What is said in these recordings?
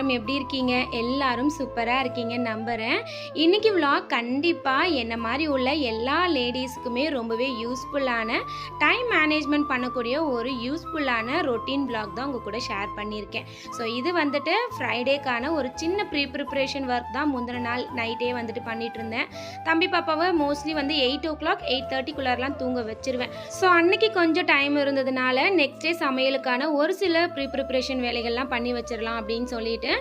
எல்லாரும் எப்படி இருக்கீங்க? எல்லாரும் சூப்பராக இருக்கீங்கன்னு நம்புகிறேன். இன்றைக்கி vlog கண்டிப்பாக என்ன மாதிரி உள்ள எல்லா லேடிஸுக்குமே ரொம்பவே யூஸ்ஃபுல்லான டைம் மேனேஜ்மெண்ட் பண்ணக்கூடிய ஒரு யூஸ்ஃபுல்லான ரொட்டீன் vlog தான் உங்கள் கூட ஷேர் பண்ணியிருக்கேன். ஸோ இது வந்துட்டு ஃப்ரைடேக்கான ஒரு சின்ன ப்ரிப்ரேஷன் ஒர்க் தான். முந்தின நாள் நைட்டே வந்துட்டு பண்ணிகிட்டு இருந்தேன். தம்பி பாப்பாவை மோஸ்ட்லி வந்து 8 o'clock 8:30க்குள்ளாரெலாம் தூங்க வச்சிருவேன். ஸோ அன்றைக்கி கொஞ்சம் டைம் இருந்ததுனால நெக்ஸ்ட் டே சமையலுக்கான ஒரு சில ப்ரிப்ரேஷன் வேலைகள்லாம் பண்ணி வச்சிடலாம் அப்படின்னு சொல்லிட்டு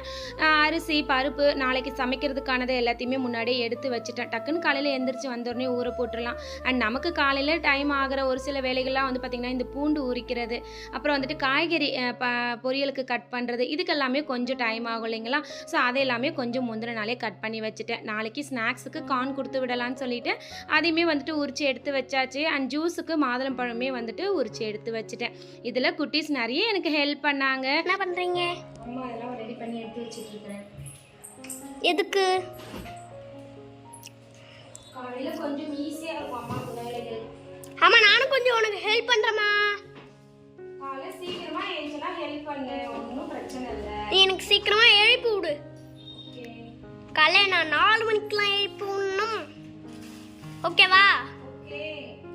அரிசி பருப்பு நாளைக்கு சமைக்கிறதுக்கானது எல்லாத்தையுமே முன்னாடியே எடுத்து வச்சுட்டேன். டக்குன்னு காலையில் எழுந்திரிச்சு வந்தோடனே ஊற போட்டுடலாம். அண்ட் நமக்கு காலையில் டைம் ஆகிற ஒரு சில வேலைகள்லாம் வந்து பார்த்திங்கன்னா இந்த பூண்டு உரிக்கிறது, அப்புறம் வந்துட்டு காய்கறி பொரியலுக்கு கட் பண்ணுறது, இதுக்கெல்லாமே கொஞ்சம் டைம் ஆகும் இல்லைங்களா? ஸோ அதை எல்லாமே கொஞ்சம் முந்தின நாளே கட் பண்ணி வச்சுட்டேன். நாளைக்கு ஸ்நாக்ஸுக்கு கார்ன் கொடுத்து விடலான்னு சொல்லிட்டு அதையுமே வந்துட்டு உரிச்சு எடுத்து வச்சாச்சு. அண்ட் ஜூஸுக்கு மாதுளம் பழமே வந்துட்டு உரிச்சு எடுத்து வச்சுட்டேன். இதில் குட்டீஸ் நிறைய எனக்கு ஹெல்ப் பண்ணாங்க. என்ன பண்ணுறீங்க? அம்மா எல்லாம் ரெடி பண்ணி எடுத்து வச்சுட்டு இருக்கிறேன். எதுக்கு? காலையில் கொஞ்சம் ஈஸியாக இருக்கும் அம்மாவுக்கு வேலைகள். ஆமாம், நானும் கொஞ்சம் உனக்கு ஹெல்ப் பண்ணுறேம்மா. காலையில் சீக்கிரமாக எழுந்துனா ஹெல்ப் பண்ணு, ஒன்றும் பிரச்சனை இல்லை. நீ எனக்கு சீக்கிரமாக எழுப்பி விடு. காலையில் நான் 4 மணிக்கெலாம் எழுப்பி விடணும், ஓகேவா?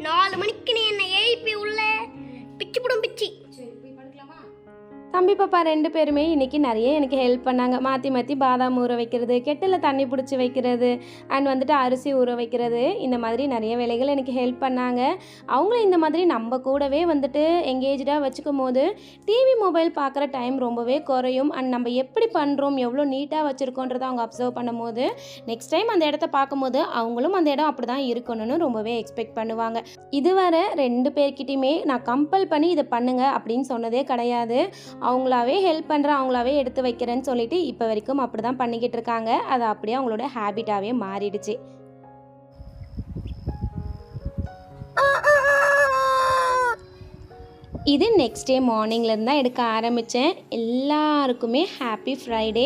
4 மணிக்கு நீ என்னை எழுப்பி உள்ள பிச்சு போடும் பிச்சு. தம்பி பாப்பா 2 பேருமே இன்றைக்கி நிறைய எனக்கு ஹெல்ப் பண்ணாங்க. மாற்றி மாற்றி பாதாம் ஊற வைக்கிறது, கெட்டில் தண்ணி பிடிச்சி வைக்கிறது, அண்ட் வந்துட்டு அரிசி ஊற வைக்கிறது, இந்த மாதிரி நிறைய வேலைகள் எனக்கு ஹெல்ப் பண்ணாங்க. அவங்களும் இந்த மாதிரி நம்ம கூடவே வந்துட்டு எங்கேஜாக வச்சுக்கும் போது டிவி மொபைல் பார்க்குற டைம் ரொம்பவே குறையும். அண்ட் நம்ம எப்படி பண்ணுறோம், எவ்வளோ நீட்டாக வச்சுருக்கோன்றதை அவங்க அப்சர்வ் பண்ணும் போது நெக்ஸ்ட் டைம் அந்த இடத்த பார்க்கும்போது அவங்களும் அந்த இடம் அப்படி தான் இருக்கணும்னு ரொம்பவே எக்ஸ்பெக்ட் பண்ணுவாங்க. இதுவரை 2 பேர்கிட்டையுமே நான் கம்பல் பண்ணி இதை பண்ணுங்க அப்படின்னு சொன்னதே கிடையாது. அவங்களாவே ஹெல்ப் பண்ணுறேன், அவங்களாவே எடுத்து வைக்கிறேன்னு சொல்லிட்டு இப்போ வரைக்கும் அப்படி தான் பண்ணிக்கிட்டு இருக்காங்க. அது அப்படியே அவங்களோட ஹேபிட்டாகவே மாறிடுச்சு. இது நெக்ஸ்ட் டே மார்னிங்லேருந்து தான் எடுக்க ஆரம்பித்தேன். எல்லாருக்குமே ஹாப்பி ஃப்ரைடே.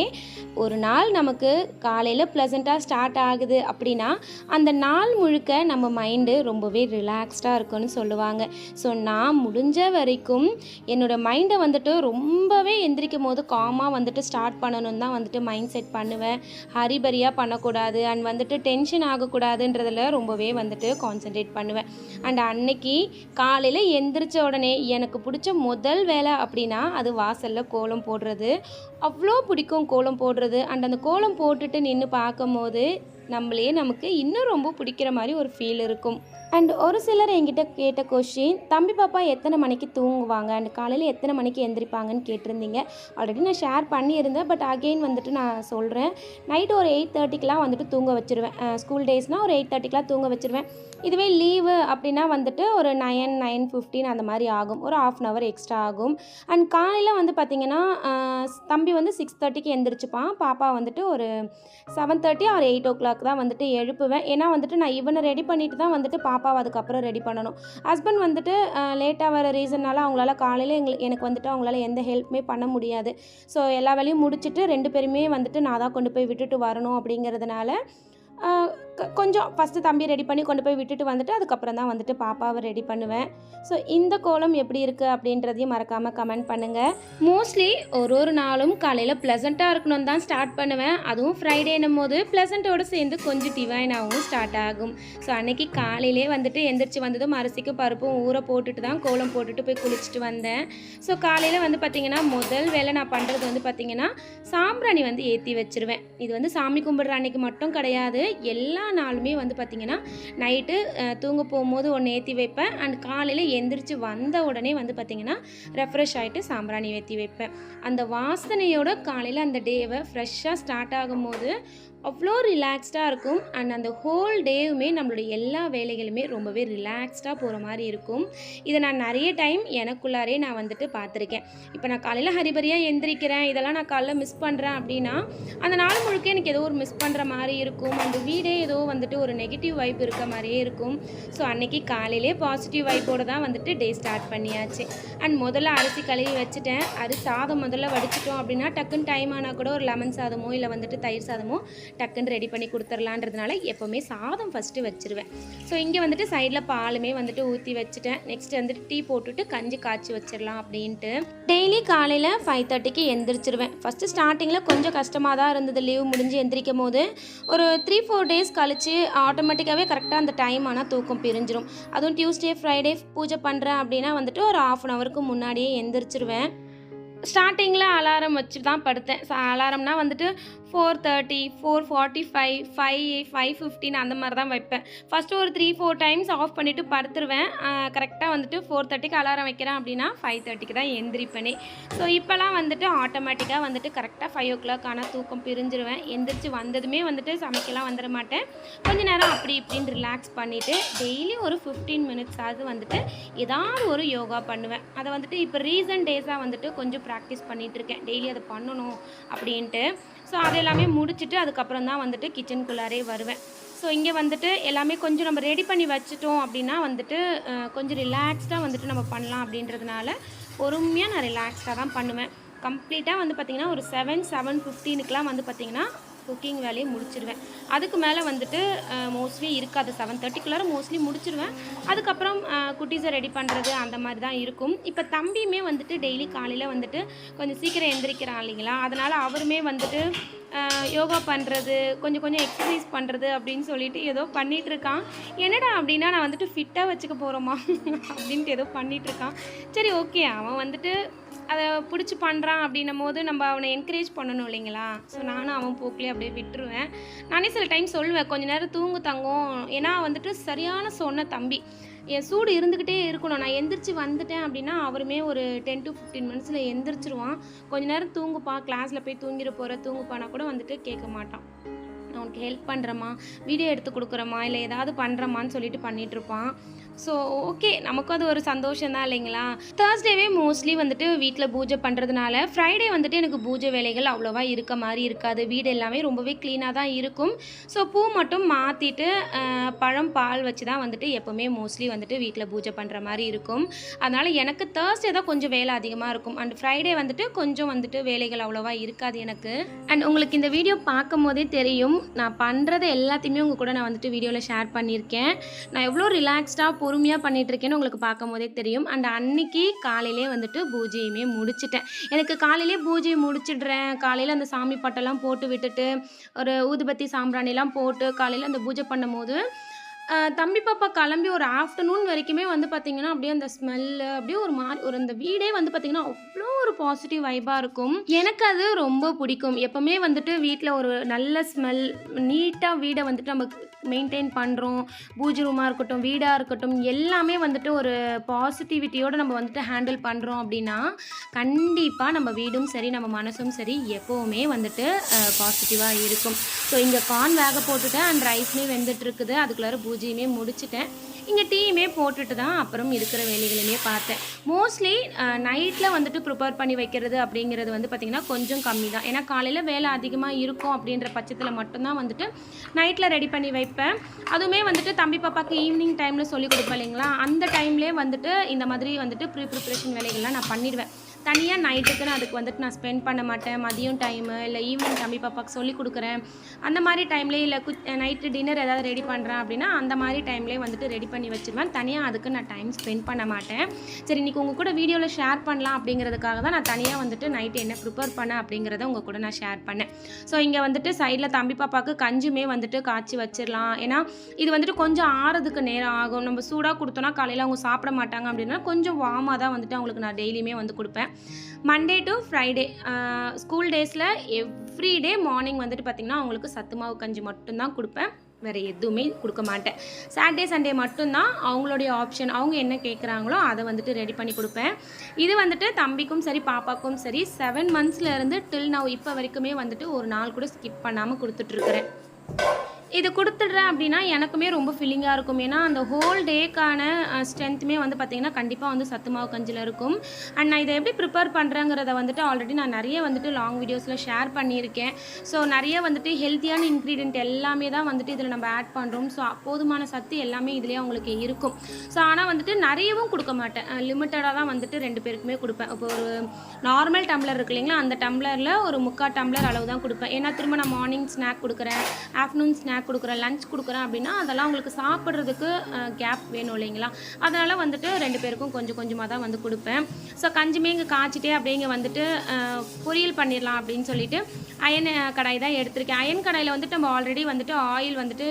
ஒரு நாள் நமக்கு காலையில் ப்ளசண்ட்டாக ஸ்டார்ட் ஆகுது அப்படின்னா அந்த நாள் முழுக்க நம்ம மைண்டு ரொம்பவே ரிலாக்ஸ்டாக இருக்குன்னு சொல்லுவாங்க. ஸோ நான் முடிஞ்ச வரைக்கும் என்னோடய மைண்டை வந்துட்டு ரொம்பவே எந்திரிக்கும் போது காமாக வந்துட்டு ஸ்டார்ட் பண்ணணுன்னு தான் வந்துட்டு மைண்ட் செட் பண்ணுவேன். ஹரிபரியாக பண்ணக்கூடாது அண்ட் வந்துட்டு டென்ஷன் ஆகக்கூடாதுன்றதில் ரொம்பவே வந்துட்டு கான்சென்ட்ரேட் பண்ணுவேன். அண்ட் அன்னைக்கு காலையில் எந்திரிச்ச உடனே எனக்கு பிடிச்ச முதல் வேலை அப்படின்னா அது வாசலில் கோலம் போடுறது. அவ்வளோ பிடிக்கும் கோலம் போடுறது. அண்ட் அந்த கோலம் போட்டுட்டு நின்று பார்க்கும் போது நமக்கு இன்னும் ரொம்ப பிடிக்கிற மாதிரி ஒரு ஃபீல் இருக்கும். அண்ட் ஒரு சிலர் என்கிட்ட கேட்ட கொஸ்டின், தம்பி பாப்பா எத்தனை மணிக்கு தூங்குவாங்க அண்ட் காலையில் எத்தனை மணிக்கு எந்திரிப்பாங்கன்னு கேட்டிருந்தீங்க. ஆல்ரெடி நான் ஷேர் பண்ணியிருந்தேன், பட் அகெயின் வந்துட்டு நான் சொல்கிறேன். நைட்டு ஒரு 8:30க்கெலாம் வந்துட்டு தூங்க வச்சுருவேன். ஸ்கூல் டேஸ்னால் ஒரு 8:30க்கெலாம் தூங்க வச்சுருவேன். இதுவே லீவு அப்படின்னா வந்துட்டு ஒரு 9:15 அந்த மாதிரி ஆகும், ஒரு 1/2 hour எக்ஸ்ட்ரா ஆகும். அண்ட் காலையில் வந்து பார்த்திங்கன்னா தம்பி வந்து 6:30க்கு எந்திரிச்சுப்பான். பாப்பா வந்துட்டு ஒரு 7:30 or 8 o'clock தான் வந்துட்டு எழுப்புவேன். ஏன்னா வந்துட்டு நான் இவனை ரெடி பண்ணிட்டு தான் வந்துட்டு பாப்பாவை அதுக்கப்புறம் ரெடி பண்ணணும். ஹஸ்பண்ட் வந்துட்டு லேட்டாக வர ரீசன்னால அவங்களால காலையில் எனக்கு வந்துட்டு அவங்களால எந்த ஹெல்ப்புமே பண்ண முடியாது. ஸோ எல்லா வேலையும் முடிச்சுட்டு 2 பேருமே வந்துட்டு நான் தான் கொண்டு போய் விட்டுட்டு வரணும். அப்படிங்கிறதுனால கொஞ்சம் ஃபஸ்ட்டு தம்பி ரெடி பண்ணி கொண்டு போய் விட்டுட்டு வந்துட்டு அதுக்கப்புறம் தான் வந்துட்டு பாப்பாவை ரெடி பண்ணுவேன். ஸோ இந்த கோலம் எப்படி இருக்குது அப்படின்றதையும் மறக்காமல் கமெண்ட் பண்ணுங்கள். மோஸ்ட்லி ஒரு நாளும் காலையில் ப்ளசண்ட்டாக இருக்கணும்னு தான் ஸ்டார்ட் பண்ணுவேன். அதுவும் ஃப்ரைடேன்னும் போது ப்ளசண்ட்டோடு சேர்ந்து கொஞ்சம் டிவைனாகவும் ஸ்டார்ட் ஆகும். ஸோ அன்றைக்கி காலையிலே வந்துட்டு எந்திரிச்சு வந்ததும் அரிசிக்கு பருப்பும் ஊற போட்டுட்டு தான் கோலம் போட்டுட்டு போய் குளிச்சுட்டு வந்தேன். ஸோ காலையில் வந்து பார்த்திங்கன்னா முதல் வேலை நான் பண்ணுறது வந்து பார்த்திங்கன்னா சாம்பிராணி வந்து ஏற்றி வச்சுருவேன். இது வந்து சாமி கும்பிட்ற அன்றைக்கி மட்டும் கிடையாது, எல்லா நாளுமே வந்து பார்த்திங்கன்னா நைட்டு தூங்க போகும்போது ஒன்று ஏற்றி வைப்பேன். அண்ட் காலையில் எந்திரிச்சு வந்த உடனே வந்து பார்த்திங்கன்னா ரெஃப்ரெஷ் ஆகிட்டு சாம்பிராணி ஏற்றி வைப்பேன். அந்த வாசனையோட காலையில் அந்த டேவை ஃப்ரெஷ்ஷாக ஸ்டார்ட் ஆகும்போது அவ்வளோ ரிலாக்ஸ்டாக இருக்கும். அண்ட் அந்த ஹோல் டேவுமே நம்மளுடைய எல்லா வேலைகளுமே ரொம்பவே ரிலாக்ஸ்டாக போகிற மாதிரி இருக்கும். இதை நான் நிறைய டைம் எனக்குள்ளாரே நான் வந்துட்டு பார்த்துருக்கேன். இப்போ நான் காலையில் ஹரிபரியாக எந்திரிக்கிறேன், இதெல்லாம் நான் காலையில் மிஸ் பண்ணுறேன் அப்படின்னா அந்த நாள் முழுக்க எனக்கு ஏதோ ஒரு மிஸ் பண்ணுற மாதிரி இருக்கும். அந்த வீடே ஏதோ வந்துட்டு ஒரு நெகட்டிவ் வைப் இருக்க மாதிரியே இருக்கும். ஸோ அன்றைக்கி காலையிலே பாசிட்டிவ் வைப்போடு தான் வந்துட்டு டே ஸ்டார்ட் பண்ணியாச்சு. அண்ட் முதல்ல அரிசி கழுவி வச்சுட்டேன். அது சாதம் முதல்ல வடிச்சிட்டோம் அப்படின்னா டக்குன்னு டைம் ஆனால் கூட ஒரு லெமன் சாதமோ இல்லை வந்துட்டு தயிர் சாதமோ டக்குன்னு ரெடி பண்ணி கொடுத்துர்லான்றதுனால எப்போவுமே சாதம் ஃபஸ்ட்டு வச்சுருவேன். ஸோ இங்கே வந்துட்டு சைடில் பாலுமே வந்துட்டு ஊற்றி வச்சுட்டேன். நெக்ஸ்ட் வந்துட்டு டீ போட்டுட்டு கஞ்சி காய்ச்சி வச்சிடலாம் அப்படின்ட்டு. டெய்லி காலையில் 5:30க்கு எந்திரிச்சிருவேன். ஃபஸ்ட்டு ஸ்டார்டிங்கில் கொஞ்சம் கஷ்டமாக தான் இருந்தது. லீவ் முடிஞ்சு எந்திரிக்கும் போது ஒரு 3-4 டேஸ் கழிச்சு ஆட்டோமேட்டிக்காகவே கரெக்டாக அந்த டைம் ஆனால் தூக்கம் பிரிஞ்சிரும். அதுவும் டியூஸ்டே ஃப்ரைடே பூஜை பண்ணுறேன் அப்படின்னா வந்துட்டு ஒரு 1/2 அன் ஹவருக்கு முன்னாடியே எந்திரிச்சிருவேன். ஸ்டார்டிங்கில் அலாரம் வச்சு தான் படுத்தேன். அலாரம்னா வந்துட்டு 4:30, 4:45, 5:15 அந்த மாதிரி தான் வைப்பேன். ஃபஸ்ட்டு ஒரு 3-4 டைம்ஸ் ஆஃப் பண்ணிவிட்டு படுத்துருவேன். கரெக்டாக வந்துட்டு 4:30க்கு அலாரம் வைக்கிறேன் அப்படின்னா 5:30க்கு தான் எந்திரிப்பேனே. ஸோ இப்போலாம் வந்துட்டு ஆட்டோமேட்டிக்காக வந்துட்டு கரெக்டாக 5 o'clock ஆனால் தூக்கம் பிரிஞ்சிருவேன். எந்திரிச்சு வந்ததுமே வந்துட்டு சமைக்கலாம் வந்துட மாட்டேன். கொஞ்ச நேரம் அப்படி இப்படின்னு ரிலாக்ஸ் பண்ணிவிட்டு டெய்லி ஒரு 15 minutes ஆகுது வந்துட்டு ஏதாவது ஒரு யோகா பண்ணுவேன். அதை வந்துட்டு இப்போ ரீசன்ட் டேஸாக வந்துட்டு கொஞ்சம் ப்ராக்டிஸ் பண்ணிகிட்ருக்கேன். டெய்லி அதை பண்ணணும் அப்படின்ட்டு. ஸோ அது எல்லாமே முடிச்சுட்டு அதுக்கப்புறம் தான் வந்துட்டு கிச்சனுக்குள்ளாரே வருவேன். ஸோ இங்கே வந்துட்டு எல்லாமே கொஞ்சம் நம்ம ரெடி பண்ணி வச்சுட்டோம் அப்படின்னா வந்துட்டு கொஞ்சம் ரிலாக்ஸ்டாக வந்துட்டு நம்ம பண்ணலாம் அப்படின்றதுனால பொறுமையாக நான் ரிலாக்ஸ்டாக தான் பண்ணுவேன். கம்ப்ளீட்டாக வந்து பார்த்திங்கன்னா ஒரு 7-7:15க்குலாம் வந்து பார்த்திங்கன்னா குக்கிங் வேலையை முடிச்சிடுவேன். அதுக்கு மேலே வந்துட்டு மோஸ்ட்லி இருக்காது. 7:30க்குள்ளார மோஸ்ட்லி முடிச்சிடுவேன். அதுக்கப்புறம் குட்டீஸை ரெடி பண்ணுறது அந்த மாதிரி தான் இருக்கும். இப்போ தம்பியுமே வந்துட்டு டெய்லி காலையில் வந்துட்டு கொஞ்சம் சீக்கிரம் எந்திரிக்கிறான் இல்லைங்களா, அதனால் அவருமே வந்துட்டு யோகா பண்ணுறது, கொஞ்சம் எக்ஸசைஸ் பண்ணுறது அப்படின்னு சொல்லிட்டு ஏதோ பண்ணிகிட்ருக்கான். என்னடா அப்படின்னா நான் வந்துட்டு ஃபிட்டாக வச்சுக்க போகிறோமா அப்படின்ட்டு ஏதோ பண்ணிகிட்ருக்கான். சரி ஓகே, அவன் வந்துட்டு அதை பிடிச்சி பண்ணுறான் அப்படின்னும் போது நம்ம அவனை என்கரேஜ் பண்ணணும் இல்லைங்களா. ஸோ நானும் அவன் போக்கிலே அப்படியே விட்டுருவேன். நானே சில டைம் சொல்லுவேன் கொஞ்சம் நேரம் தூங்கு தங்கும். ஏன்னா வந்துட்டு சரியான சொன்ன தம்பி, என் சூடு இருந்துக்கிட்டே இருக்கணும். நான் எந்திரிச்சு வந்துட்டேன் அப்படின்னா அவருமே ஒரு 10-15 minutesல எந்திரிச்சிருவான். கொஞ்சம் நேரம் தூங்குப்பா, கிளாஸில் போய் தூங்கிட போகிற தூங்குப்பானா கூட வந்துட்டு கேட்க மாட்டான். நான் உனக்கு ஹெல்ப் பண்ணுறேம்மா, வீடியோ எடுத்து கொடுக்குறேம்மா, இல்லை ஏதாவது பண்ணுறம்மான்னு சொல்லிட்டு பண்ணிகிட்ருப்பான். ஸோ ஓகே, நமக்கும் அது ஒரு சந்தோஷம் தான் இல்லைங்களா. தேர்ஸ்டேவே மோஸ்ட்லி வந்துட்டு வீட்டில் பூஜை பண்ணுறதுனால ஃப்ரைடே வந்துட்டு எனக்கு பூஜை வேலைகள் அவ்வளோவா இருக்க மாதிரி இருக்காது. வீடு எல்லாமே ரொம்பவே க்ளீனாக தான் இருக்கும். ஸோ பூ மட்டும் மாற்றிட்டு பழம் பால் வச்சு தான் வந்துட்டு எப்போவுமே மோஸ்ட்லி வந்துட்டு வீட்டில் பூஜை பண்ணுற மாதிரி இருக்கும். அதனால் எனக்கு தேர்ஸ்டே தான் கொஞ்சம் வேலை அதிகமாக இருக்கும். அண்ட் ஃப்ரைடே வந்துட்டு கொஞ்சம் வந்துட்டு வேலைகள் அவ்வளோவா இருக்காது எனக்கு. அண்ட் உங்களுக்கு இந்த வீடியோ பார்க்கும் போதே தெரியும், நான் பண்ணுறது எல்லாத்தையுமே உங்கள் கூட நான் வந்துட்டு வீடியோவில் ஷேர் பண்ணியிருக்கேன். நான் எவ்வளோ ரிலாக்ஸ்டாக பொறுமையாக பண்ணிகிட்ருக்கேன்னு உங்களுக்கு பார்க்கும் போதே தெரியும். அண்ட் அன்னைக்கு காலையிலே வந்துட்டு பூஜையுமே முடிச்சிட்டேன். எனக்கு காலையிலே பூஜையை முடிச்சிடுறேன். காலையில் அந்த சாமி பட்டெல்லாம் போட்டு விட்டுட்டு ஒரு ஊதுபத்தி சாம்பிராணிலாம் போட்டு காலையில் அந்த பூஜை பண்ணும் போது தம்பி பாப்பா கிளம்பி ஒரு ஆஃப்டர்நூன் வரைக்குமே வந்து பார்த்திங்கன்னா அப்படியே அந்த ஸ்மெல்லு அப்படியே ஒரு மாதிரி ஒரு அந்த வீடே வந்து பார்த்திங்கன்னா அவ்வளோ ஒரு பாசிட்டிவ் வைபாக இருக்கும். எனக்கு அது ரொம்ப பிடிக்கும். எப்போவுமே வந்துட்டு வீட்டில் ஒரு நல்ல ஸ்மெல், நீட்டாக வீடை வந்துட்டு நம்ம மெயின்டைன் பண்ணுறோம். பூஜை ரூமாக இருக்கட்டும், வீடாக இருக்கட்டும், எல்லாமே வந்துட்டு ஒரு பாசிட்டிவிட்டியோடு நம்ம வந்துட்டு ஹேண்டில் பண்ணுறோம் அப்படின்னா கண்டிப்பாக நம்ம வீடும் சரி நம்ம மனசும் சரி எப்போவுமே வந்துட்டு பாசிட்டிவாக இருக்கும். ஸோ இங்கே கார்ன் வேக போட்டுட்டேன் அண்ட் ரைஸ்மே வெந்துட்டு இருக்குது. அதுக்குள்ளார பூஜையுமே முடிச்சுட்டேன். இங்கே டீயுமே போட்டுட்டு தான் அப்புறம் இருக்கிற வேலைகளுமே பார்த்தேன். மோஸ்ட்லி நைட்டில் வந்துட்டு ப்ரிப்பேர் பண்ணி வைக்கிறது அப்படிங்கிறது வந்து பார்த்திங்கன்னா கொஞ்சம் கம்மி தான். ஏன்னா காலையில் வேலை அதிகமாக இருக்கும் அப்படின்ற பட்சத்தில் மட்டும்தான் வந்துட்டு நைட்டில் ரெடி பண்ணி வைப்பேன். அதுவுமே வந்துட்டு தம்பி பாப்பாவுக்கு ஈவினிங் டைமில் சொல்லிக் கொடுப்பேன் இல்லைங்களா, அந்த டைம்லேயே வந்துட்டு இந்த மாதிரி வந்துட்டு ப்ரிப்ரேஷன் வேலைகள்லாம் நான் பண்ணிடுவேன். தனியாக நைட்டுக்குன்னு அதுக்கு வந்துட்டு நான் ஸ்பெண்ட் பண்ண மாட்டேன். மதியம் டைமு இல்லை ஈவினிங் தம்பி பாப்பாவுக்கு சொல்லிக் கொடுக்குறேன் அந்த மாதிரி டைம்லேயே, இல்லை நைட்டு டின்னர் ஏதாவது ரெடி பண்ணுறேன் அப்படின்னா அந்த மாதிரி டைம்லேயே வந்துட்டு ரெடி பண்ணி வச்சுருவேன். தனியாக அதுக்கு நான் டைம் ஸ்பெண்ட் பண்ண மாட்டேன். சரி, இன்றைக்கி உங்கள் கூட வீடியோவில் ஷேர் பண்ணலாம் அப்படிங்கிறதுக்காக தான் நான் தனியாக வந்துட்டு நைட்டு என்ன ப்ரிப்பேர் பண்ணேன் அப்படிங்கிறத உங்கள் கூட நான் ஷேர் பண்ணேன். ஸோ இங்கே வந்துட்டு சைடில் தம்பி பாப்பாவுக்கு கஞ்சுமே வந்துட்டு காய்ச்சி வச்சிடலாம். ஏன்னா இது வந்துட்டு கொஞ்சம் ஆறதுக்கு நேரம் ஆகும். நம்ம சூடாக கொடுத்தோன்னா காலையில் அவங்க சாப்பிட மாட்டாங்க அப்படின்னா கொஞ்சம் வார்மாக தான் வந்துட்டு அவங்களுக்கு நான் டெய்லியுமே வந்து கொடுப்பேன். மண்டே டு ஃப்ரைடே ஸ்கூல் டேஸில் எவ்ரிடே மார்னிங் வந்துட்டு பார்த்திங்கன்னா அவங்களுக்கு சத்து மாவு கஞ்சி மட்டும்தான் கொடுப்பேன். வேறு எதுவுமே கொடுக்க மாட்டேன். சாட்டர்டே சண்டே மட்டும்தான் அவங்களுடைய ஆப்ஷன், அவங்க என்ன கேட்குறாங்களோ அதை வந்துட்டு ரெடி பண்ணி கொடுப்பேன். இது வந்துட்டு தம்பிக்கும் சரி பாப்பாக்கும் சரி 7 monthsலேருந்து டில் நவ் இப்போ வரைக்குமே வந்துட்டு ஒரு நாள் கூட ஸ்கிப் பண்ணாமல் கொடுத்துட்ருக்குறேன். இது கொடுத்துட்றேன் அப்படின்னா எனக்குமே ரொம்ப ஃபீலிங்காக இருக்கும். ஏன்னா அந்த ஹோல் டேக்கான ஸ்ட்ரென்த்துமே வந்து பார்த்திங்கன்னா கண்டிப்பாக வந்து சத்து மாவு கஞ்சியில் இருக்கும். அண்ட் நான் இதை எப்படி ப்ரிப்பேர் பண்ணுறேங்கிறத வந்துட்டு ஆல்ரெடி நான் நிறைய வந்துட்டு லாங் வீடியோஸில் ஷேர் பண்ணியிருக்கேன். ஸோ நிறைய வந்துட்டு ஹெல்த்தியான இன்க்ரீடியன்ட் எல்லாமே தான் வந்துட்டு இதில் நம்ம ஆட் பண்ணுறோம். ஸோ போதுமான சத்து எல்லாமே இதுலேயே அவங்களுக்கு இருக்கும். ஸோ ஆனால் வந்துட்டு நிறையவும் கொடுக்க மாட்டேன், லிமிட்டடாக தான் வந்துட்டு 2 பேருக்குமே கொடுப்பேன். இப்போ ஒரு நார்மல் டம்ளர் இருக்கு இல்லைங்களா, அந்த டம்ளரில் ஒரு 3/4 டம்ளர் அளவு தான் கொடுப்பேன். ஏன்னா திரும்ப நான் மார்னிங் ஸ்நாக் கொடுக்குறேன், ஆஃப்டர்நூன் ஸ்நாக் கொடுக்குறேன், லஞ்ச் கொடுக்குறேன் அப்படின்னா அதெல்லாம் உங்களுக்கு சாப்பிட்றதுக்கு கேப் வேணும் இல்லைங்களா. அதனால் வந்துட்டு 2 பேருக்கும் கொஞ்சம் கொஞ்சமாக தான் வந்து கொடுப்பேன். ஸோ கஞ்சிமே இங்கே காய்ச்சிட்டே அப்படிங்க வந்துட்டு பொரியல் பண்ணிடலாம் அப்படின்னு சொல்லிட்டு அயன் கடாய் தான் எடுத்திருக்கேன். அயன் கடாயில் வந்துட்டு நம்ம ஆல்ரெடி வந்துட்டு ஆயில் வந்துட்டு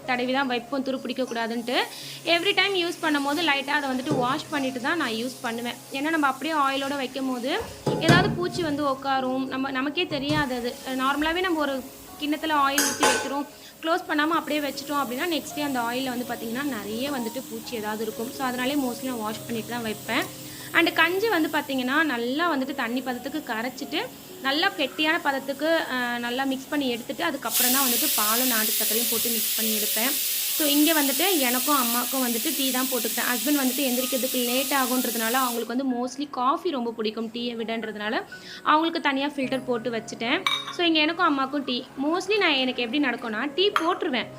தடவி தான் வைப்போம், துரு பிடிக்கக்கூடாதுன்ட்டு. எவ்ரி டைம் யூஸ் பண்ணும் போது லைட்டாக அதை வந்துட்டு வாஷ் பண்ணிட்டு தான் நான் யூஸ் பண்ணுவேன். ஏன்னா நம்ம அப்படியே ஆயிலோடு வைக்கும் போது ஏதாவது பூச்சி வந்து உட்காரும், நமக்கே தெரியாது. அது நார்மலாகவே நம்ம ஒரு கிண்ணத்தில் ஆயில் ஊற்றி வைக்கிறோம், க்ளோஸ் பண்ணாமல் அப்படியே வச்சுட்டோம் அப்படின்னா நெக்ஸ்ட் டே அந்த ஆயிலில் வந்து பார்த்திங்கன்னா நிறைய வந்துட்டு பூச்சி ஏதாவது இருக்கும். ஸோ அதனாலே மோஸ்ட்லி நான் வாஷ் பண்ணிட்டு தான் வைப்பேன். அண்டு கஞ்சி வந்து பார்த்திங்கன்னா நல்லா வந்துட்டு தண்ணி பதத்துக்கு கரைச்சிட்டு நல்லா கெட்டியான பதத்துக்கு நல்லா மிக்ஸ் பண்ணி எடுத்துகிட்டு அதுக்கப்புறம் தான் வந்துட்டு பாலும் நாட்டு சர்க்கரையும் போட்டு மிக்ஸ் பண்ணி எடுப்பேன். ஸோ இங்கே வந்துட்டு எனக்கும் அம்மாவுக்கும் வந்துட்டு டீ தான் போட்டுக்கிட்டேன். ஹஸ்பண்ட் வந்துட்டு எந்திரிக்கிறதுக்கு லேட் ஆகுன்றதுனால அவங்களுக்கு வந்து மோஸ்ட்லி காஃபி ரொம்ப பிடிக்கும் டீயை விடன்றதுனால அவங்களுக்கு தனியாக ஃபில்டர் போட்டு வச்சுட்டேன். ஸோ இங்கே எனக்கும் அம்மாவுக்கும் டீ. மோஸ்ட்லி எனக்கு எப்படி நடக்கும்னா டீ போட்டுருவேன்,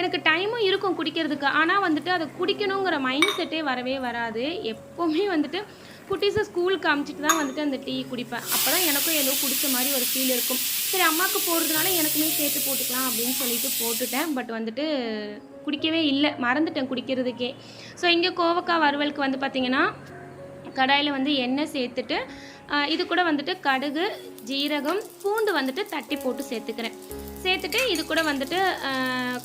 எனக்கு டைமும் இருக்கும் குடிக்கிறதுக்கு. ஆனால் வந்துட்டு அதை குடிக்கணுங்கிற மைண்ட் செட்டே வரவே வராது. எப்போவுமே வந்துட்டு குட்டீஸை ஸ்கூலுக்கு அமுச்சிட்டு தான் வந்துட்டு அந்த டீ குடிப்பேன். அப்போ தான் எனக்கும் ஏதோ குடித்த மாதிரி ஒரு ஃபீல் இருக்கும். சரி அம்மாவுக்கு போடுறதுனால எனக்குமே சேர்த்து போட்டுக்கலாம் அப்படின்னு சொல்லிட்டு போட்டுட்டேன். பட் வந்துட்டு குடிக்கவே இல்லை, மறந்துட்டேன் குடிக்கிறதுக்கே. ஸோ இங்கே கோவக்காய் வறுவலுக்கு வந்து பார்த்திங்கன்னா கடாயில் வந்து எண்ணெய் சேர்த்துட்டு இது கூட வந்துட்டு கடுகு, ஜீரகம், பூண்டு வந்துட்டு தட்டி போட்டு சேர்த்துக்கிறேன். சேர்த்துட்டு இது கூட வந்துட்டு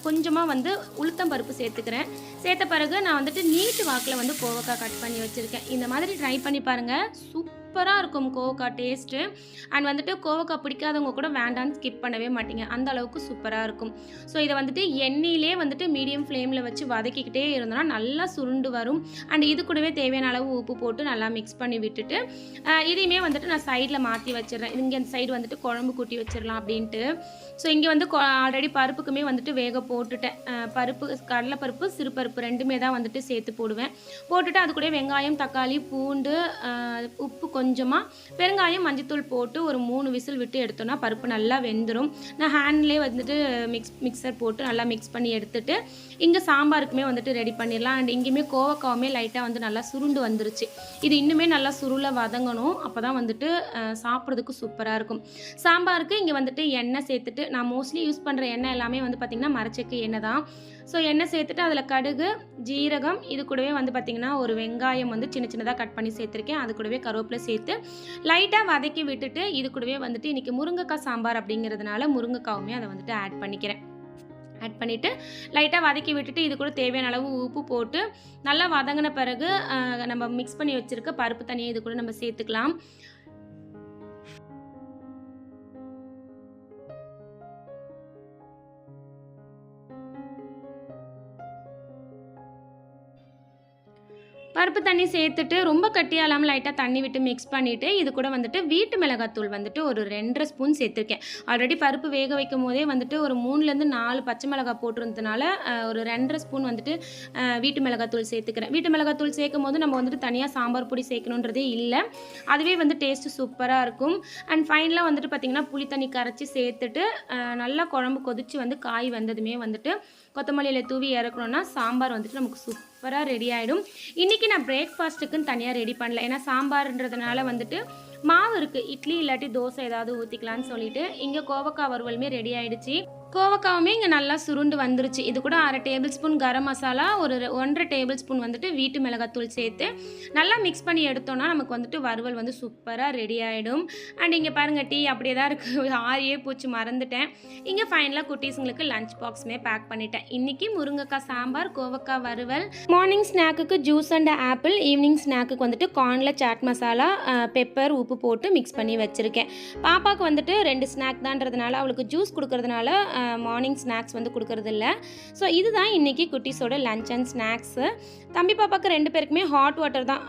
கொஞ்சமாக வந்து உளுத்தம்பருப்பு சேர்த்துக்கிறேன். சேர்த்த பிறகு நான் வந்துட்டு நீட்டு வாக்கில் வந்து கோவக்காய் கட் பண்ணி வச்சுருக்கேன். இந்த மாதிரி ட்ரை பண்ணி பாருங்கள், சூப்பராக இருக்கும் கோவக்காய் டேஸ்ட்டு. அண்ட் வந்துட்டு கோவக்காய் பிடிக்காதவங்க கூட வேண்டான்னு ஸ்கிப் பண்ணவே மாட்டீங்க, அந்த அளவுக்கு சூப்பராக இருக்கும். ஸோ இதை வந்துட்டு எண்ணெயிலே வந்துட்டு மீடியம் ஃப்ளேமில் வச்சு வதக்கிக்கிட்டே இருந்தோன்னா நல்லா சுருண்டு வரும். அண்ட் இது கூடவே தேவையான அளவு உப்பு போட்டு நல்லா மிக்ஸ் பண்ணி விட்டுட்டு இதையுமே வந்துட்டு நான் சைடில் மாற்றி வச்சிடுறேன். இங்கே அந்த சைடு வந்துட்டு குழம்பு கூட்டி வச்சிடலாம் அப்படின்ட்டு. ஸோ இங்கே வந்து ஆல்ரெடி பருப்புக்குமே வந்துட்டு வேக போட்டுட்டேன். பருப்பு, கடலைப்பருப்பு, சிறுபருப்பு ரெண்டுமே தான் வந்துட்டு சேர்த்து போடுவேன். போட்டுட்டு அது கூட வெங்காயம், தக்காளி, பூண்டு, உப்பு கொஞ்சமாக, பெருங்காயம், மஞ்சத்தூள் போட்டு ஒரு 3 விசில் விட்டு எடுத்தோன்னா பருப்பு நல்லா வெந்துடும். நான் ஹேண்ட்லேயே வந்துட்டு மிக்சர் போட்டு நல்லா மிக்ஸ் பண்ணி எடுத்துட்டு இங்கே சாம்பாருக்குமே வந்துட்டு ரெடி பண்ணிடலாம். அண்ட் இங்கேயுமே கோவக்காவுமே லைட்டாக வந்து நல்லா சுருண்டு வந்துருச்சு. இது இன்னுமே நல்லா சுருளை வதங்கணும், அப்போ தான் வந்துட்டு சாப்பிட்றதுக்கு சூப்பராக இருக்கும். சாம்பாருக்கு இங்கே வந்துட்டு எண்ணெய் சேர்த்துட்டு, நான் மோஸ்ட்லி யூஸ் பண்ணுற எண்ணெய் எல்லாமே வந்து பார்த்திங்கன்னா மரச்செக்கு எண்ணெய் தான். ஸோ எண்ணெய் சேர்த்துட்டு அதில் கடுகு, ஜீரகம், இது கூடவே வந்து பார்த்திங்கன்னா ஒரு வெங்காயம் வந்து சின்ன சின்னதாக கட் பண்ணி சேர்த்துருக்கேன். அது கூடவே கருவேப்பிலை சேர்த்து லைட்டாக வதக்கி விட்டுட்டு இது கூடவே வந்துட்டு இன்றைக்கி முருங்கைக்காய் சாம்பார் அப்படிங்கிறதுனால முருங்கைக்காவுமே அதை வந்துட்டு ஆட் பண்ணிக்கிறேன். ஆட் பண்ணிவிட்டு லைட்டாக வதக்கி விட்டுட்டு இது கூட தேவையான அளவு உப்பு போட்டு நல்லா வதங்கின பிறகு நம்ம மிக்ஸ் பண்ணி வச்சுருக்க பருப்பு தனியாக இது கூட நம்ம சேர்த்துக்கலாம். பருப்பு தண்ணி சேர்த்துட்டு ரொம்ப கட்டியாக இல்லாமல் லைட்டாக தண்ணி விட்டு மிக்ஸ் பண்ணிவிட்டு இது கூட வந்துட்டு வீட்டு மிளகாத்தூள் வந்துட்டு ஒரு 2.5 ஸ்பூன் சேர்த்துருக்கேன். ஆல்ரெடி பருப்பு வேக வைக்கும் போதே வந்துட்டு ஒரு 3லேருந்து 4 பச்சை மிளகாய் போட்டிருந்ததுனால ஒரு 2.5 ஸ்பூன் வந்துட்டு வீட்டு மிளகாத்தூள் சேர்த்துக்கிறேன். வீட்டு மிளகாத்தூள் சேர்க்கும் போது நம்ம வந்துட்டு தனியாக சாம்பார் பொடி சேர்க்கணுன்றதே இல்லை, அதுவே வந்து டேஸ்ட்டு சூப்பராக இருக்கும். அண்ட் ஃபைனலாக வந்துட்டு பார்த்திங்கன்னா புளி தண்ணி கரைச்சி சேர்த்துட்டு நல்லா குழம்பு கொதித்து வந்து காய் வந்ததுமே வந்துட்டு கொத்தமல்லியில் தூவி இறக்கணுன்னா சாம்பார் வந்துட்டு நமக்கு சூப்பராக ரெடி ஆகிடும். இன்றைக்கி நான் பிரேக்ஃபாஸ்ட்டுக்குன்னு தனியாக ரெடி பண்ணல, ஏன்னா சாம்பார்ன்றதுனால வந்துட்டு மாவு இருக்குது, இட்லி இல்லாட்டி தோசை ஏதாவது ஊற்றிக்கலான்னு சொல்லிட்டு இங்கே கோவக்காய் வறுவலுமே ரெடி ஆகிடுச்சு. கோவக்காவுமே இங்கே நல்லா சுருண்டு வந்துருச்சு. இது கூட 1/2 டேபிள் ஸ்பூன் கரம் மசாலா, ஒரு 1.5 டேபிள் ஸ்பூன் வந்துட்டு வீட்டு மிளகாத்தூள் சேர்த்து நல்லா மிக்ஸ் பண்ணி எடுத்தோன்னா நமக்கு வந்துட்டு வறுவல் வந்து சூப்பராக ரெடி ஆகிடும். அண்ட் இங்கே பாருங்கள் டீ அப்படியே தான் இருக்குது, ஆறியே போச்சு, மறந்துட்டேன். இங்கே ஃபைனலாக குட்டீஸுங்களுக்கு லஞ்ச் பாக்ஸுமே பேக் பண்ணிட்டேன். இன்றைக்கி முருங்கைக்காய் சாம்பார், கோவக்காய் வறுவல், மார்னிங் ஸ்நாக்குக்கு ஜூஸ் அண்ட் ஆப்பிள், ஈவினிங் ஸ்நாக்குக்கு வந்துட்டு கார்னில் சாட் மசாலா, பெப்பர், உப்பு போட்டு மிக்ஸ் பண்ணி வச்சுருக்கேன். பாப்பாவுக்கு வந்துட்டு 2 ஸ்நாக் தான்றதுனால அவளுக்கு ஜூஸ் கொடுக்கறதுனால மார்னிங் ஸ்நாக்ஸ் வந்து கொடுக்கறதில்ல. ஸோ இதுதான் இன்றைக்கி குட்டீஸோட லஞ்ச் அண்ட் ஸ்நாக்ஸு. தம்பி பாப்பாவுக்கு 2 பேருக்குமே ஹாட் வாட்டர் தான்,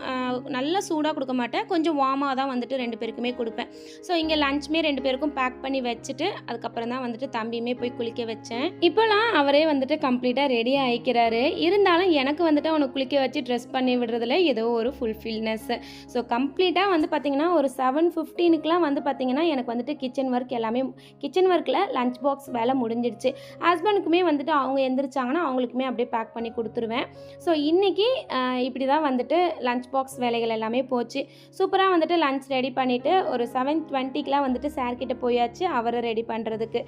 நல்லா சூடாக கொடுக்க மாட்டேன், கொஞ்சம் வார்மாக தான் வந்துட்டு 2 பேருக்குமே கொடுப்பேன். ஸோ இங்கே லஞ்சுமே 2 பேருக்கும் பேக் பண்ணி வச்சுட்டு அதுக்கப்புறம் தான் வந்துட்டு தம்பியுமே போய் குளிக்க வச்சேன். இப்போலாம் அவரே வந்துட்டு கம்ப்ளீட்டாக ரெடி ஆகிக்கிறாரு. இருந்தாலும் எனக்கு வந்துட்டு அவனை குளிக்க வச்சு ட்ரெஸ் பண்ணி விடுறதுல ஏதோ ஒரு ஃபுல்ஃபில்னஸ். ஸோ கம்ப்ளீட்டாக வந்து பார்த்திங்கன்னா ஒரு 7:15க்குலாம் வந்து பார்த்திங்கன்னா எனக்கு வந்துட்டு கிச்சன் ஒர்க் எல்லாமே, கிச்சன் ஒர்க்கில் லஞ்ச் பாக்ஸ் வேலை முடிஞ்சிடுச்சு. ஹஸ்பண்டுக்குமே வந்துட்டு அவங்க எந்திரிச்சாங்கன்னா அவங்களுக்குமே அப்படியே பேக் பண்ணி கொடுத்துருவேன். ஸோ இன்றைக்கி இப்படி தான் வந்துட்டு லஞ்ச் பாக்ஸ் வேலைகள் எல்லாமே போச்சு. சூப்பராக வந்துட்டு லஞ்ச் ரெடி பண்ணிவிட்டு ஒரு 7:20க்குலாம் வந்துட்டு சார்கிட்ட போயாச்சு அவரை ரெடி பண்ணுறதுக்கு.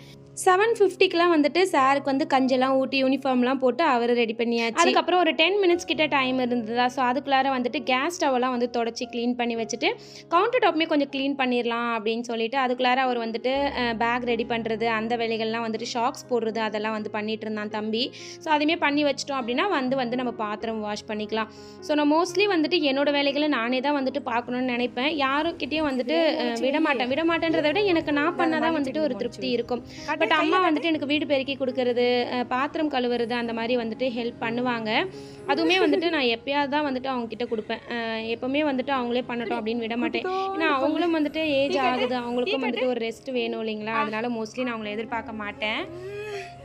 7:50க்குலாம் வந்துட்டு சாருக்கு வந்து கஞ்செல்லாம் ஊட்டி யூனிஃபார்ம்லாம் போட்டு அவரை ரெடி பண்ணியாச்சு. அதுக்கப்புறம் ஒரு 10 மினிட்ஸ் கிட்ட டைம் இருந்ததா. ஸோ அதுக்குள்ளார வந்துட்டு கேஸ் ஸ்டவ்லாம் வந்து தொடச்சி க்ளீன் பண்ணி வச்சுட்டு கவுண்டர் டாப்புமே கொஞ்சம் க்ளீன் பண்ணிடலாம் அப்படின்னு சொல்லிட்டு அதுக்குள்ளார அவர் வந்துட்டு பேக் ரெடி பண்ணுறது, அந்த வேலைகள்லாம் வந்துட்டு ஷாக்ஸ் போடுறது அதெல்லாம் வந்து பண்ணிட்டு இருந்தான் தம்பி. ஸோ அதுவுமே பண்ணி வச்சிட்டோம் அப்படின்னா வந்து நம்ம பாத்திரம் வாஷ் பண்ணிக்கலாம். ஸோ நான் மோஸ்ட்லி வந்துட்டு என்னோடய வேலைகளை நானே தான் வந்துட்டு பார்க்கணுன்னு நினைப்பேன். யாருக்கிட்டேயும் வந்துட்டு விடமாட்டேன்றதை விட எனக்கு நான் பண்ணால் தான் வந்துட்டு ஒரு திருப்தி இருக்கும். பட் அம்மா வந்துட்டு எனக்கு வீடு பெருக்கி கொடுக்கறது, பாத்திரம் கழுவுறது அந்த மாதிரி வந்துட்டு ஹெல்ப் பண்ணுவாங்க. அதுவுமே வந்துட்டு நான் எப்பயாவது தான் வந்துட்டு அவங்கக்கிட்ட கொடுப்பேன். எப்போவுமே வந்துட்டு அவங்களே பண்ணட்டும் அப்படின்னு விட மாட்டேன். ஏன்னா அவங்களும் வந்துட்டு ஏஜ் ஆகுது, அவங்களுக்கும் வந்துட்டு ஒரு ரெஸ்ட் வேணும் இல்லைங்களா, அதனால மோஸ்ட்லி நான் அவங்கள எதிர்பார்க்க மாட்டேன்.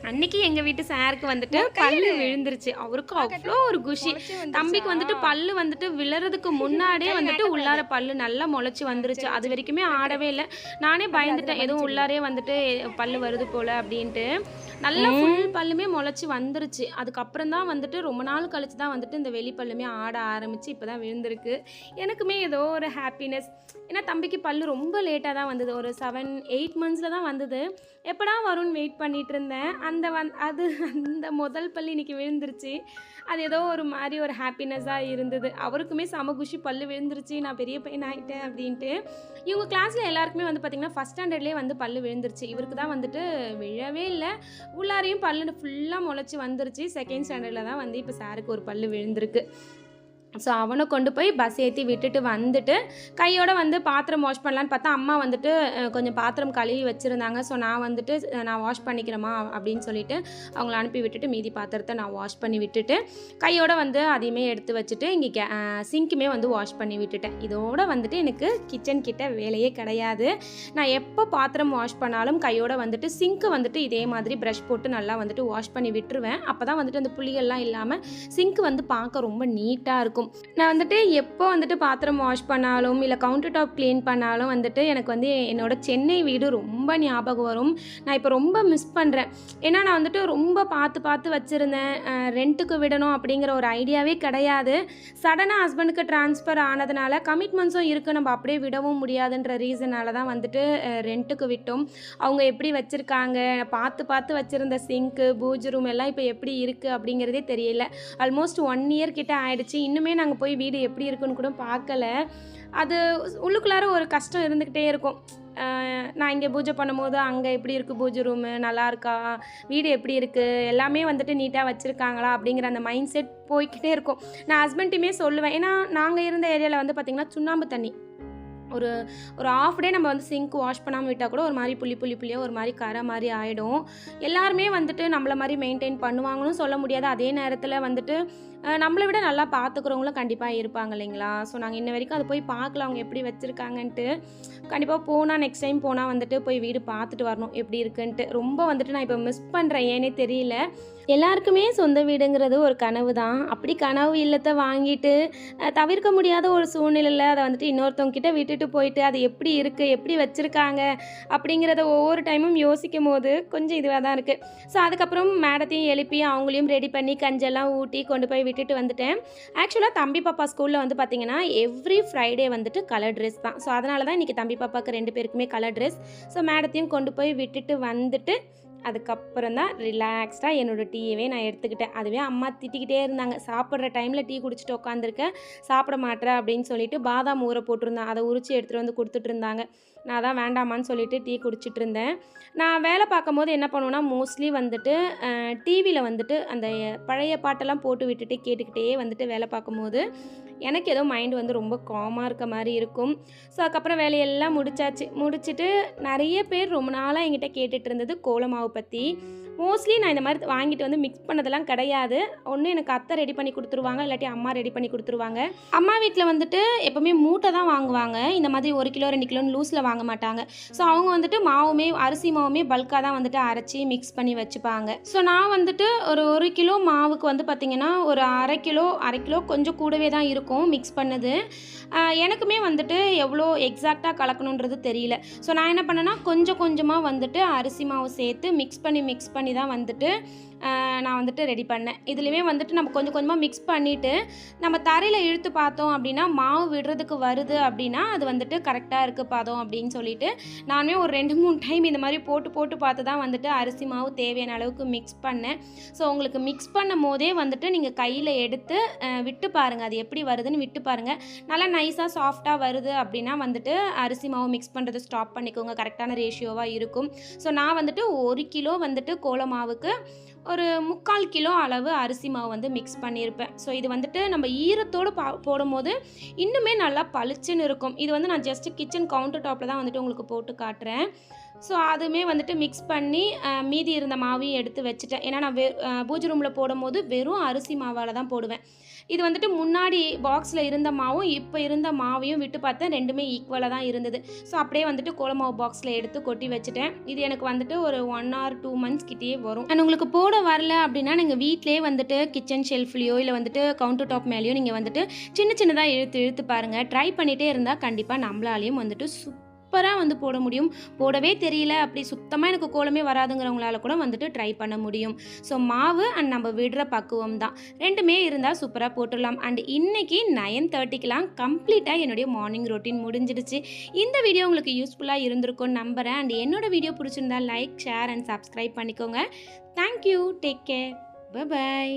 அன்னைக்கு எங்கள் வீட்டு சாருக்கு வந்துட்டு பல்லு விழுந்துருச்சு. அவருக்கு அவ்வளோ ஒரு குஷி. தம்பிக்கு வந்துட்டு பல்லு வந்துட்டு விழறதுக்கு முன்னாடியே வந்துட்டு உள்ளார பல்லு நல்லா முளைச்சி வந்துருச்சு. அது வரைக்குமே ஆடவே இல்லை. நானே பயந்துட்டேன் எதுவும் உள்ளாரே வந்துட்டு பல்லு வருது போல் அப்படின்ட்டு. நல்லா ஃபுல் பல்லுமே முளைச்சி வந்துருச்சு. அதுக்கப்புறம் தான் வந்துட்டு ரொம்ப நாள் கழிச்சு தான் வந்துட்டு இந்த வெளி பல்லுமே ஆட ஆரம்பித்து இப்போ தான் விழுந்திருக்கு. எனக்குமே ஏதோ ஒரு ஹாப்பினஸ். ஏன்னா தம்பிக்கு பல்லு ரொம்ப லேட்டாக தான் வந்தது, ஒரு 7-8 மந்த்ஸில் தான் வந்தது. எப்படா வரும்னு வெயிட் பண்ணிகிட்டு இருந்தேன். அந்த முதல் பல்லு இன்றைக்கி விழுந்துருச்சு. அது ஏதோ ஒரு மாதிரி ஒரு ஹாப்பினஸ்ஸாக இருந்தது. அவருக்குமே செம குஷி, பல்லு விழுந்துருச்சு, நான் பெரிய பையன் ஆகிட்டேன் அப்படின்ட்டு. இவங்க கிளாஸில் எல்லாருக்குமே வந்து பார்த்திங்கன்னா ஃபஸ்ட் ஸ்டாண்டர்ட்லேயே வந்து பல்லு விழுந்துருச்சு. இவருக்கு தான் வந்துட்டு விழவே இல்லை. உள்ளாரையும் பல்லு ஃபுல்லாக முளைச்சி வந்துருச்சு. செகண்ட் ஸ்டாண்டர்டில் தான் வந்து இப்போ சாருக்கு ஒரு பல்லு விழுந்திருக்கு. ஸோ அவனை கொண்டு போய் பஸ் ஏற்றி விட்டுட்டு வந்துட்டு கையோடு வந்து பாத்திரம் வாஷ் பண்ணலான்னு பார்த்தா அம்மா வந்துட்டு கொஞ்சம் பாத்திரம் கழுவி வச்சுருந்தாங்க. ஸோ நான் வாஷ் பண்ணிக்கிறேம்மா அப்படின்னு சொல்லிட்டு அவங்கள அனுப்பி விட்டுட்டு மீதி பாத்திரத்தை நான் வாஷ் பண்ணி விட்டுட்டு கையோடு வந்து அதையுமே எடுத்து வச்சுட்டு இங்கே சிங்க்குமே வந்து வாஷ் பண்ணி விட்டுட்டேன். இதோடு வந்துட்டு எனக்கு கிச்சன் கிட்ட வேலையே கிடையாது. நான் எப்போ பாத்திரம் வாஷ் பண்ணாலும் கையோடு வந்துட்டு சிங்க்கு வந்துட்டு இதே மாதிரி ப்ரஷ் போட்டு நல்லா வந்துட்டு வாஷ் பண்ணி விட்டுருவேன். அப்போ தான் வந்துட்டு அந்த புளிகள்லாம் இல்லாமல் சிங்க்கு வந்து பார்க்க ரொம்ப நீட்டாக இருக்கும். நான் வந்துட்டு எப்போ வந்துட்டு பாத்திரம் வாஷ் பண்ணாலும் இல்லை கவுண்டர் டாப் க்ளீன் பண்ணாலும் வந்துட்டு எனக்கு வந்து என்னோடய சென்னை வீடு ரொம்ப ஞாபகம் வரும். நான் இப்போ ரொம்ப மிஸ் பண்ணுறேன். ஏன்னா நான் வந்துட்டு ரொம்ப பார்த்து வச்சுருந்தேன். ரெண்ட்டுக்கு விடணும் அப்படிங்கிற ஒரு ஐடியாவே கிடையாது. சடனாக ஹஸ்பண்டுக்கு ட்ரான்ஸ்ஃபர் ஆனதுனால கமிட்மெண்ட்ஸும் இருக்குது, நம்ம அப்படியே விடவும் முடியாதுன்ற ரீசனால தான் வந்துட்டு ரெண்ட்டுக்கு விட்டோம். அவங்க எப்படி வச்சுருக்காங்க, பார்த்து வச்சுருந்த சிங்க்கு பூஜ் ரூம் எல்லாம் இப்போ எப்படி இருக்குது அப்படிங்கிறதே தெரியல. ஆல்மோஸ்ட் 1 இயர் கிட்ட ஆயிடுச்சு. இன்னுமே நாங்கள் போய் வீடு எப்படி இருக்குன்னு கூட பார்க்கல. அது உள்ளுக்குள்ளார ஒரு கஷ்டம் இருந்துக்கிட்டே இருக்கும். நான் இங்கே பூஜை பண்ணும்போது அங்கே எப்படி இருக்குது பூஜை ரூமு, நல்லா இருக்கா, வீடு எப்படி இருக்குது, எல்லாமே வந்துட்டு நீட்டாக வச்சுருக்காங்களா அப்படிங்கிற அந்த மைண்ட் செட் போய்கிட்டே இருக்கும். நான் ஹஸ்பண்ட்டையுமே சொல்லுவேன். ஏன்னா நாங்கள் இருந்த ஏரியாவில் வந்து பார்த்திங்கன்னா சுண்ணாம்பு தண்ணி ஒரு ஆஃப் டே நம்ம வந்து சிங்க் வாஷ் பண்ணாமல் விட்டால் கூட ஒரு மாதிரி புள்ளியாக ஒரு மாதிரி கரை மாதிரி ஆகிடும். எல்லாருமே வந்துட்டு நம்மளை மாதிரி மெயின்டைன் பண்ணுவாங்கன்னு சொல்ல முடியாது. அதே நேரத்தில் வந்துட்டு நம்மளை விட நல்லா பார்த்துக்கிறவங்களும் கண்டிப்பாக இருப்பாங்க இல்லைங்களா. ஸோ நாங்கள் இன்ன வரைக்கும் அதை போய் பார்க்கல அவங்க எப்படி வச்சுருக்காங்கன்ட்டு. கண்டிப்பாக போனால் நெக்ஸ்ட் டைம் போனால் வந்துட்டு போய் வீடு பார்த்துட்டு வரணும் எப்படி இருக்குன்ட்டு. ரொம்ப வந்துட்டு நான் இப்போ மிஸ் பண்ணுறேன், ஏன்னே தெரியல. எல்லாருக்குமே சொந்த வீடுங்கிறது ஒரு கனவு தான். அப்படி கனவு இல்லத்தை வாங்கிட்டு தவிர்க்க முடியாத ஒரு சூழ்நிலையில் அதை வந்துட்டு இன்னொருத்தவங்கிட்ட விட்டுட்டு போயிட்டு அது எப்படி இருக்குது, எப்படி வச்சுருக்காங்க அப்படிங்கிறத ஒவ்வொரு டைமும் யோசிக்கும் போது கொஞ்சம் இதுவாக தான் இருக்குது. ஸோ அதுக்கப்புறம் மேடத்தையும் எழுப்பி அவங்களையும் ரெடி பண்ணி கஞ்செல்லாம் ஊட்டி கொண்டு போய் விட்டுட்டு வந்துட்டேன். ஆக்சுவலாக தம்பி பாப்பா ஸ்கூலில் வந்து பார்த்திங்கன்னா எவ்ரி ஃப்ரைடே வந்துட்டு கலர் ட்ரெஸ் தான். ஸோ அதனால தான் இன்றைக்கி தம்பி பாப்பாவுக்கு 2 பேருக்குமே கலர் ட்ரெஸ். ஸோ மேடத்தையும் கொண்டு போய் விட்டுட்டு வந்துட்டு அதுக்கப்புறம் தான் ரிலாக்ஸ்டாக என்னோடய டீயவே நான் எடுத்துக்கிட்டேன். அதுவே அம்மா திட்டிக்கிட்டே இருந்தாங்க, சாப்பிட்ற டைமில் டீ குடிச்சிட்டு உட்காந்துருக்கேன், சாப்பிட மாட்டேன் அப்படின்னு சொல்லிட்டு பாதாம் ஊற போட்டிருந்தேன், அதை உரிச்சு எடுத்துகிட்டு வந்து கொடுத்துட்டு இருந்தாங்க. நான் தான் வேண்டாமான்னு சொல்லிட்டு டீ குடிச்சிட்டு இருந்தேன். நான் வேலை பார்க்கும்போது என்ன பண்ணுவேன்னா மோஸ்ட்லி வந்துட்டு டிவியில் வந்துட்டு அந்த பழைய பாட்டெல்லாம் போட்டு விட்டுட்டு கேட்டுக்கிட்டே வந்துட்டு வேலை பார்க்கும்போது எனக்கு ஏதோ மைண்ட் வந்து ரொம்ப காமாக இருக்க மாதிரி இருக்கும். ஸோ அதுக்கப்புறம் வேலையெல்லாம் முடிச்சிட்டு நிறைய பேர் ரொம்ப நாளாக என்கிட்ட கேட்டுட்டு இருந்தது கோலமாவு பற்றி. மோஸ்ட்லி நான் இந்த மாதிரி வாங்கிட்டு வந்து மிக்ஸ் பண்ணதெல்லாம் கிடையாது. ஒன்று எனக்கு அத்தை ரெடி பண்ணி கொடுத்துருவாங்க, இல்லாட்டி அம்மா ரெடி பண்ணி கொடுத்துருவாங்க. அம்மா வீட்டில் வந்துட்டு எப்போவுமே மூட்டை தான் வாங்குவாங்க, இந்த மாதிரி 1 கிலோ 2 கிலோன்னு லூஸில் வாங்க மாட்டாங்க. ஸோ அவங்க வந்துட்டு மாவுமே அரிசி மாவுமே பல்காக தான் வந்துட்டு அரைச்சி மிக்ஸ் பண்ணி வச்சுப்பாங்க. ஸோ நான் வந்துட்டு ஒரு 1 கிலோ மாவுக்கு வந்து பார்த்திங்கன்னா ஒரு அரை கிலோ கொஞ்சம் கூடவே தான் இருக்கும் மிக்ஸ் பண்ணது. எனக்குமே வந்துட்டு எவ்வளோ எக்ஸாக்டாக கலக்கணுன்றது தெரியல. ஸோ நான் என்ன பண்ணேன்னா கொஞ்சம் கொஞ்சமாக வந்துட்டு அரிசி மாவு சேர்த்து மிக்ஸ் பண்ணி தான் வந்துட்டு நான் வந்துட்டு ரெடி பண்ணேன். இதுலேயுமே வந்துட்டு நம்ம கொஞ்சம் கொஞ்சமாக மிக்ஸ் பண்ணிவிட்டு நம்ம தரையில் இழுத்து பார்த்தோம் அப்படின்னா மாவு விடுறதுக்கு வருது அப்படின்னா அது வந்துட்டு கரெக்டாக இருக்குது பதம் அப்படின்னு சொல்லிட்டு நானுமே ஒரு 2-3 டைம் இந்த மாதிரி போட்டு பார்த்து தான் வந்துட்டு அரிசி மாவு தேவையான அளவுக்கு மிக்ஸ் பண்ணேன். ஸோ உங்களுக்கு மிக்ஸ் பண்ணும் போதே வந்துட்டு நீங்கள் கையில் எடுத்து விட்டு பாருங்கள், அது எப்படி வருதுன்னு விட்டு பாருங்கள். நல்லா நைஸாக சாஃப்டாக வருது அப்படின்னா வந்துட்டு அரிசி மாவு மிக்ஸ் பண்ணுறது ஸ்டாப் பண்ணிக்கோங்க, கரெக்டான ரேஷியோவாக இருக்கும். ஸோ நான் வந்துட்டு 1 கிலோ வந்துட்டு கோல மாவுக்கு ஒரு 3/4 கிலோ அளவு அரிசி மாவு வந்து மிக்ஸ் பண்ணியிருப்பேன். ஸோ இது வந்துட்டு நம்ம ஈரத்தோடு போடும்போது இன்னுமே நல்லா பளிச்சுன்னு இருக்கும். இது வந்து நான் ஜஸ்ட்டு கிச்சன் கவுண்டர் டாப்பில் தான் வந்துட்டு உங்களுக்கு போட்டு காட்டுறேன். ஸோ அதுவுமே வந்துட்டு மிக்ஸ் பண்ணி மீதி இருந்த மாவையும் எடுத்து வச்சுட்டேன். ஏன்னா நான் பூஜை ரூமில் போடும்போது வெறும் அரிசி மாவால் தான் போடுவேன். இது வந்துட்டு முன்னாடி பாக்ஸில் இருந்த மாவும் இப்போ இருந்த மாவையும் விட்டு பார்த்தேன், ரெண்டுமே ஈக்குவலாக தான் இருந்தது. ஸோ அப்படியே வந்துட்டு கோலமாவு பாக்ஸில் எடுத்து கொட்டி வச்சுட்டேன். இது எனக்கு வந்துட்டு ஒரு 1 or 2 months கிட்டேயே வரும். அண்ட் உங்களுக்கு போட வரல அப்படின்னா நீங்கள் வீட்டிலே வந்துட்டு கிச்சன் ஷெல்ஃப்லேயோ இல்லை வந்துட்டு கவுண்டர் டாப் மேலேயோ நீங்கள் வந்துட்டு சின்னதாக இழுத்து பாருங்கள். ட்ரை பண்ணிகிட்டே இருந்தால் கண்டிப்பாக நம்மளாலேயும் வந்துட்டு சூப்பராக வந்து போட முடியும். போடவே தெரியல, அப்படி சுத்தமாக எனக்கு கோலமே வராதுங்கிறவங்களால கூட வந்துட்டு ட்ரை பண்ண முடியும். ஸோ மாவு அண்ட் நம்ம விடுற பக்குவம் தான், ரெண்டுமே இருந்தால் சூப்பராக போட்டுடலாம். அண்ட் இன்றைக்கி 9:30க்கெலாம் கம்ப்ளீட்டாக என்னுடைய மார்னிங் ரொட்டீன் முடிஞ்சிடுச்சு. இந்த வீடியோ உங்களுக்கு யூஸ்ஃபுல்லாக இருந்திருக்கும்னு நம்புகிறேன். அண்ட் என்னோடய வீடியோ பிடிச்சிருந்தா லைக், ஷேர் அண்ட் சப்ஸ்கிரைப் பண்ணிக்கோங்க. Thank you, take care, by.